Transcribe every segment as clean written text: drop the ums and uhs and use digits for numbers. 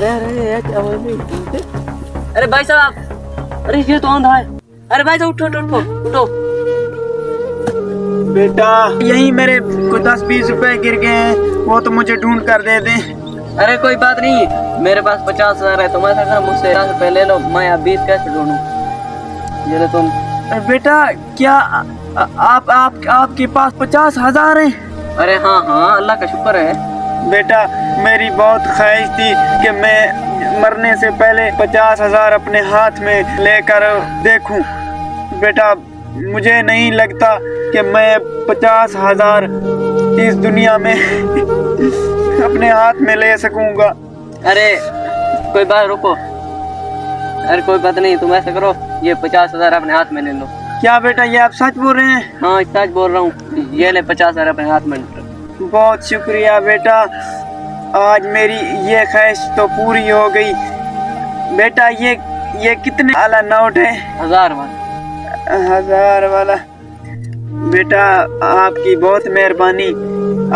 अरे अरे क्या बोल रही? अरे भाई साहब, अरे ये तो अंधा है। अरे भाई साहब उठो उठो उठो। बेटा यही मेरे को 10-20 रुपए गिर गए हैं, वो तो मुझे ढूंढ कर दे दे। अरे कोई बात नहीं, मेरे पास 50,000 है। तुम ऐसा करो, मुझसे 50 रुपए ले लो, मैं आप 20 कैसे ढूंढूं? ये लो तुम। बेटा क्या आपके पास 50,000 है? अरे हाँ हाँ, अल्लाह का शुक्र है। बेटा मेरी बहुत ख्वाहिश थी कि मैं मरने से पहले 50,000 अपने हाथ में लेकर देखूं। बेटा मुझे नहीं लगता कि मैं 50,000 इस दुनिया में अपने हाथ में ले सकूंगा। अरे कोई बात, रुको। अरे कोई बात नहीं, तुम ऐसा करो, ये 50,000 अपने हाथ में ले लो। क्या बेटा ये आप सच बोल रहे हैं? हाँ सच बोल रहा हूँ, ये ले 50,000 अपने हाथ में। बहुत शुक्रिया बेटा, आज मेरी ये ख्वाहिश तो पूरी हो गई। बेटा ये कितने वाला नोट है? 1000 वाला। 1000 वाला? बेटा आपकी बहुत मेहरबानी,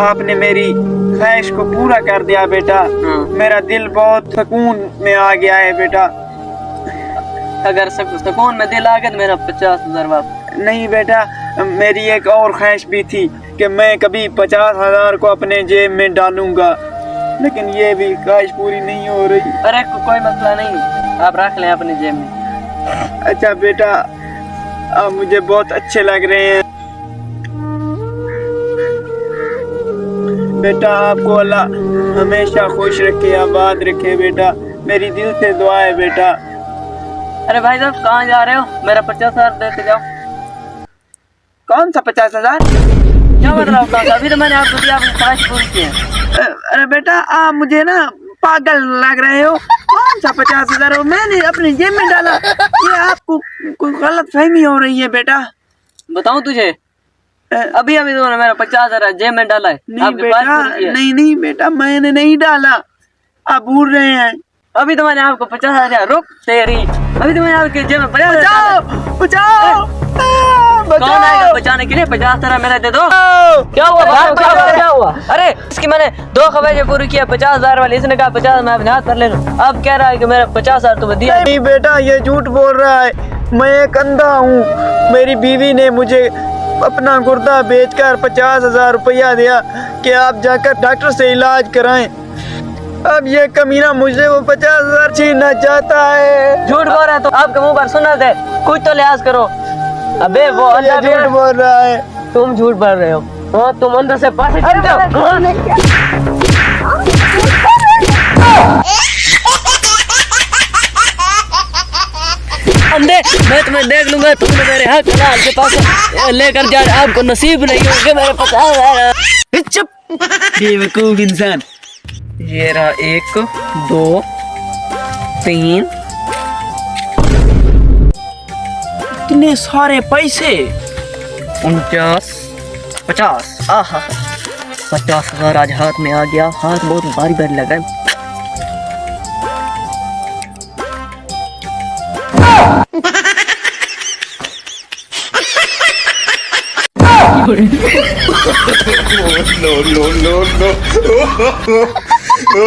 आपने मेरी ख्वाहिश को पूरा कर दिया बेटा। हाँ। मेरा दिल बहुत सुकून में आ गया है बेटा। अगर सुकून में दिल आ गया तो मेरा 50,000 वापस। नहीं बेटा, मेरी एक और ख्वाहिश भी थी कि मैं कभी 50,000 को अपने जेब में डालूंगा, लेकिन ये भी ख्वाहिश पूरी नहीं हो रही। अरे कोई मसला नहीं, आप रख लें अपने जेब में। अच्छा बेटा, आप मुझे बहुत अच्छे लग रहे हैं। बेटा आपको अल्लाह हमेशा खुश रखे, आबाद रखे बेटा, मेरी दिल से दुआ है बेटा। अरे भाई साहब कहाँ जा रहे हो? मेरा 50,000 देते जाओ। कौन सा 50,000? क्या मतलब होता है? अभी तो मैंने आपको दिया, आपकी ख्वाहिश पूरी की है। अरे बेटा आप मुझे ना पागल लग रहे हो। कौन सा 50,000 हो? मैंने अपने जेब में डाला। ये आपको कोई गलत फहमी हो रही है बेटा। बताऊं तुझे, अभी अभी तो मेरा 50,000 जेब में डाला है। नहीं बेटा, नहीं बेटा, मैंने नहीं डाला, आप भूल रहे हैं। अभी तो मैंने आपको 50,000। रुक तेरी, अभी तो मैंने आपके जेब में 50,000। बचाओ, कौन आएगा बचाने के लिए? 50,000 मेरा दे दो। क्या हुआ? क्या हुआ? अरे इसकी मैंने 2 ख्वाहिशें पूरी किया, 50,000 वाली। इसने कहा 50 मैं अपने हाथ पर ले लूं, अब कह रहा है कि मेरा 50,000 तुम्हें दिया। नहीं बेटा ये झूठ बोल रहा है, मैं एक अंधा हूँ। मेरी बीवी ने मुझे अपना गुर्दा बेचकर 50,000 रुपया दिया कि आप जाकर डॉक्टर से इलाज कराएं। अब ये कमीना मुझे वो 50,000 छीनना चाहता है। झूठ बोल रहा है तो आपके मुंह पर सुना दे, कुछ तो लिहाज करो। अबे वो अंदर झूठ बोल रहा है। तुम झूठ बोल रहे हो। हाँ तुम अंदर से पासे चल जाओ। अंधे, मैं तुम्हें देख लूंगा। तुमने मेरे हाथ हलाल के पास लेकर जा, आपको नसीब नहीं होगा मेरे 50,000। चुप बेवकूफ इंसान। ये रहा 1 2 3। इतने सारे पैसे। 49 50। आहा 50,000 आज हाथ में आ गया। हाथ बहुत भारी भारी लग रहा है। no.